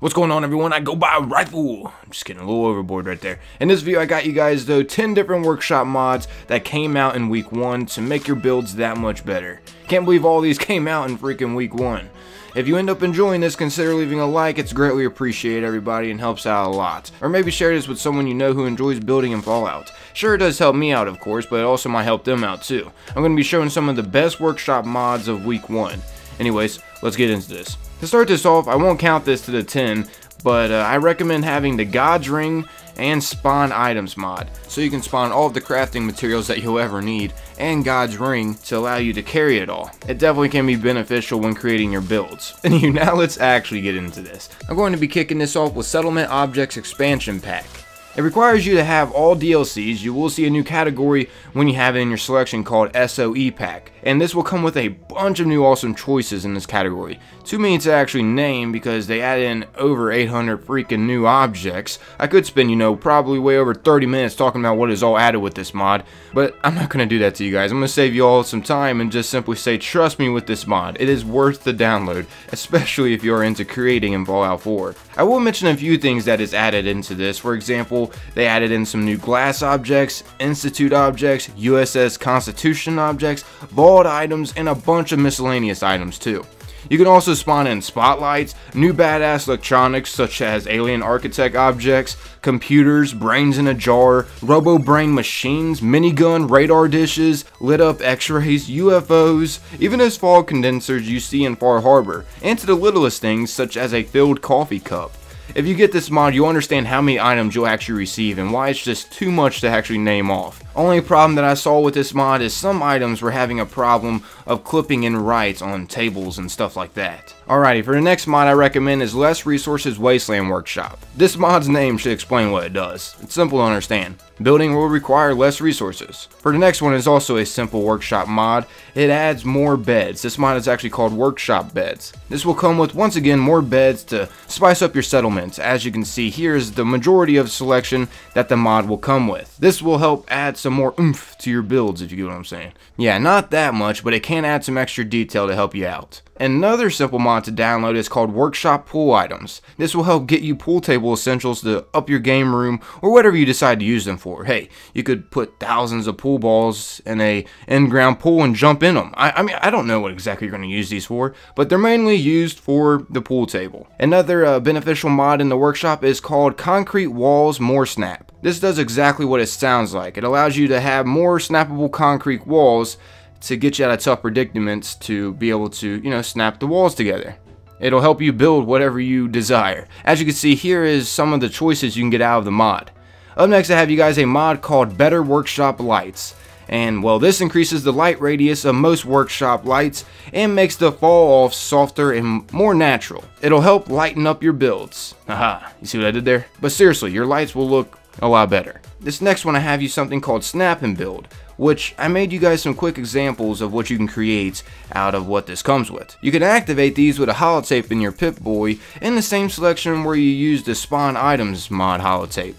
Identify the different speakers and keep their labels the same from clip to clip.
Speaker 1: What's going on, everyone? I go by Rifle. I'm just kidding, a little overboard right there. In this video, I got you guys, though, 10 different workshop mods that came out in week 1 to make your builds that much better. Can't believe all these came out in freaking week 1. If you end up enjoying this, consider leaving a like. It's greatly appreciated, everybody, and helps out a lot. Or maybe share this with someone you know who enjoys building in Fallout. Sure, it does help me out, of course, but it also might help them out, too. I'm going to be showing some of the best workshop mods of week 1. Anyways, let's get into this. To start this off, I won't count this to the 10, but I recommend having the God's Ring and Spawn Items mod, so you can spawn all of the crafting materials that you'll ever need, and God's Ring to allow you to carry it all. It definitely can be beneficial when creating your builds. And now let's actually get into this. I'm going to be kicking this off with Settlement Objects Expansion Pack. It requires you to have all DLCs. You will see a new category when you have it in your selection called SOE Pack. And this will come with a bunch of new awesome choices in this category. Too many to actually name because they add in over 800 freaking new objects. I could spend, probably way over 30 minutes talking about what is all added with this mod. But I'm not going to do that to you guys. I'm going to save you all some time and just simply say, trust me with this mod. It is worth the download, especially if you're into creating in Fallout 4. I will mention a few things that is added into this. For example, they added in some new glass objects, Institute objects, USS Constitution objects, vault items, and a bunch of miscellaneous items too. You can also spawn in spotlights, new badass electronics such as alien architect objects, computers, brains in a jar, robo-brain machines, minigun, radar dishes, lit up x-rays, UFOs, even those fog condensers you see in Far Harbor, and to the littlest things such as a filled coffee cup. If you get this mod, you'll understand how many items you'll actually receive and why it's just too much to actually name off. Only problem that I saw with this mod is some items were having a problem of clipping in right on tables and stuff like that. Alrighty, for the next mod I recommend is Less Resources Wasteland Workshop. This mod's name should explain what it does. It's simple to understand. Building will require less resources. For the next one is also a simple workshop mod. It adds more beds. This mod is actually called Workshop Beds. This will come with, once again, more beds to spice up your settlements. As you can see, here is the majority of selection that the mod will come with. This will help add some more oomph to your builds, if you get what I'm saying. Yeah, not that much, but it can add some extra detail to help you out. Another simple mod to download is called Workshop Pool Items. This will help get you pool table essentials to up your game room or whatever you decide to use them for. Hey, you could put thousands of pool balls in a in-ground pool and jump in them. I mean, I don't know what exactly you're going to use these for, but they're mainly used for the pool table. Another beneficial mod in the workshop is called Concrete Walls More Snap. This does exactly what it sounds like. It allows you to have more snappable concrete walls to get you out of tough predicaments to be able to, snap the walls together. It'll help you build whatever you desire. As you can see, here is some of the choices you can get out of the mod. Up next, I have you guys a mod called Better Workshop Lights. And, well, this increases the light radius of most workshop lights and makes the fall off softer and more natural. It'll help lighten up your builds. Haha, you see what I did there? But seriously, your lights will look a lot better. This next one I have you something called Snap and Build, which I made you guys some quick examples of what you can create out of what this comes with. You can activate these with a holotape in your Pip-Boy in the same selection where you use the Spawn Items mod holotape.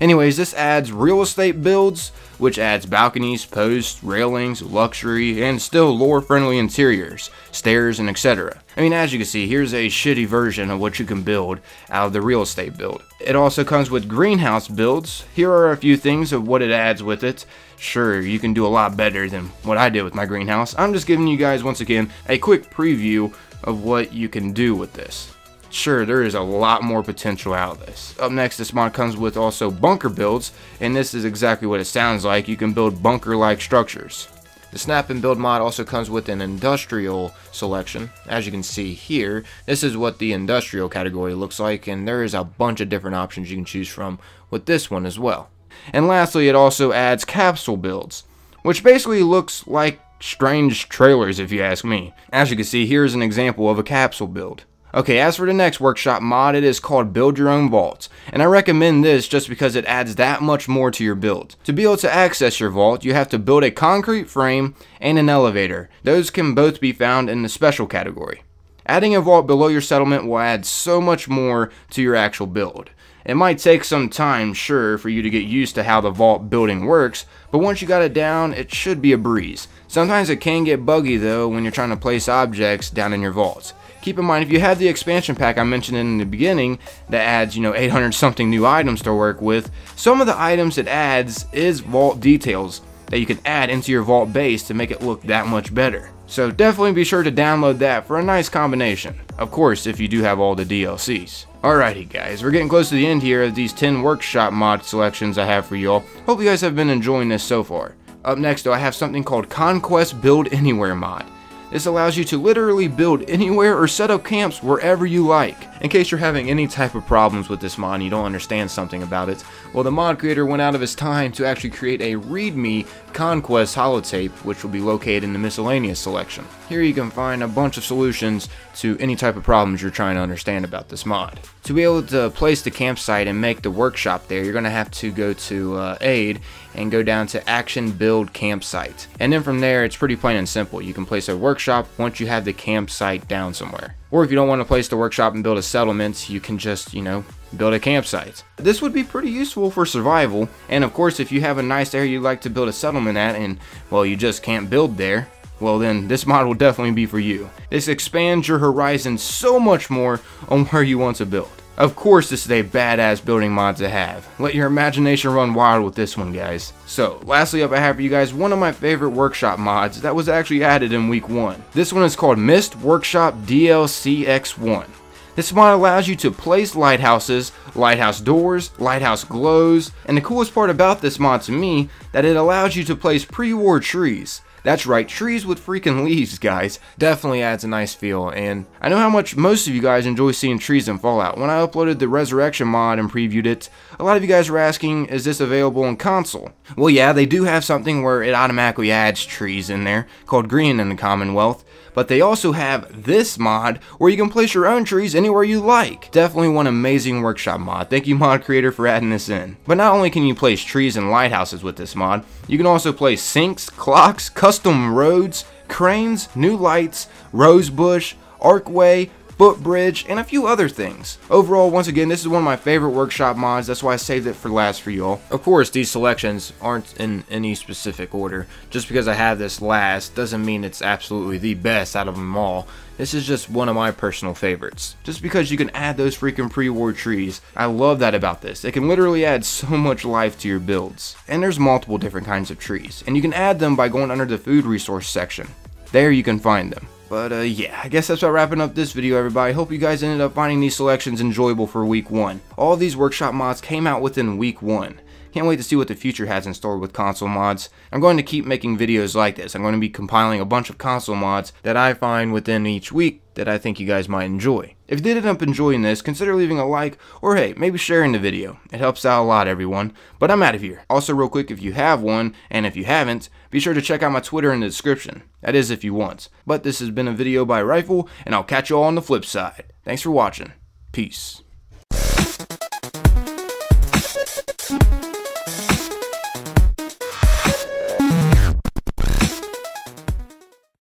Speaker 1: Anyways, this adds real estate builds, which adds balconies, posts, railings, luxury, and still lore-friendly interiors, stairs, and etc. I mean, as you can see, here's a shitty version of what you can build out of the real estate build. It also comes with greenhouse builds. Here are a few things of what it adds with it. Sure, you can do a lot better than what I did with my greenhouse. I'm just giving you guys, once again, a quick preview of what you can do with this. Sure, there is a lot more potential out of this. Up next, this mod comes with also bunker builds, and this is exactly what it sounds like. You can build bunker-like structures. The Snap and Build mod also comes with an industrial selection. As you can see here, this is what the industrial category looks like, and there is a bunch of different options you can choose from with this one as well. And lastly, it also adds capsule builds, which basically looks like strange trailers if you ask me. As you can see, here's an example of a capsule build. Okay, as for the next workshop mod, it is called Build Your Own Vault, and I recommend this just because it adds that much more to your build. To be able to access your vault, you have to build a concrete frame and an elevator. Those can both be found in the special category. Adding a vault below your settlement will add so much more to your actual build. It might take some time, sure, for you to get used to how the vault building works, but once you got it down, it should be a breeze. Sometimes it can get buggy though when you're trying to place objects down in your vaults. Keep in mind, if you have the expansion pack I mentioned in the beginning that adds, 800 something new items to work with, some of the items it adds is vault details that you can add into your vault base to make it look that much better. So definitely be sure to download that for a nice combination. Of course, if you do have all the DLCs. Alrighty guys, we're getting close to the end here of these 10 workshop mod selections I have for y'all. Hope you guys have been enjoying this so far. Up next though, I have something called CONQUEST Build Anywhere mod. This allows you to literally build anywhere or set up camps wherever you like. In case you're having any type of problems with this mod and you don't understand something about it, well, the mod creator went out of his time to actually create a README CONQUEST holotape, which will be located in the miscellaneous selection. Here you can find a bunch of solutions to any type of problems you're trying to understand about this mod. To be able to place the campsite and make the workshop there, you're going to have to go to Aid and go down to Action Build Campsite. And then from there, it's pretty plain and simple. You can place a workshop once you have the campsite down somewhere. Or if you don't want to place the workshop and build a settlement, you can just, build a campsite. This would be pretty useful for survival. And of course, if you have a nice area you'd like to build a settlement at and, well, you just can't build there, well then this mod will definitely be for you. This expands your horizon so much more on where you want to build. Of course, this is a badass building mod to have. Let your imagination run wild with this one, guys. So, lastly up I have for you guys one of my favorite workshop mods that was actually added in week 1. This one is called Mist Workshop DLC X1. This mod allows you to place lighthouses, lighthouse doors, lighthouse glows, and the coolest part about this mod to me, that it allows you to place pre-war trees. That's right, trees with freaking leaves, guys. Definitely adds a nice feel, and I know how much most of you guys enjoy seeing trees in Fallout. When I uploaded the Resurrection mod and previewed it, a lot of you guys were asking, is this available on console? Well, yeah, they do have something where it automatically adds trees in there, called Green in the Commonwealth, but they also have this mod where you can place your own trees anywhere you like. Definitely one amazing workshop mod. Thank you, mod creator, for adding this in. But not only can you place trees and lighthouses with this mod, you can also place sinks, clocks, custom roads, cranes, new lights, rosebush, archway, footbridge, and a few other things. Overall, once again, this is one of my favorite workshop mods. That's why I saved it for last for y'all. Of course, these selections aren't in any specific order. Just because I have this last doesn't mean it's absolutely the best out of them all. This is just one of my personal favorites. Just because you can add those freaking pre-war trees, I love that about this. It can literally add so much life to your builds. And there's multiple different kinds of trees, and you can add them by going under the food resource section. There you can find them. But yeah, I guess that's about wrapping up this video, everybody. Hope you guys ended up finding these selections enjoyable for week 1. All these workshop mods came out within week 1. Can't wait to see what the future has in store with console mods. I'm going to keep making videos like this. I'm going to be compiling a bunch of console mods that I find within each week that I think you guys might enjoy. If you did end up enjoying this, consider leaving a like, or hey, maybe sharing the video. It helps out a lot, everyone. But I'm out of here. Also, real quick, if you have one, and if you haven't, be sure to check out my Twitter in the description. That is if you want. But this has been a video by Rifle, and I'll catch you all on the flip side. Thanks for watching. Peace.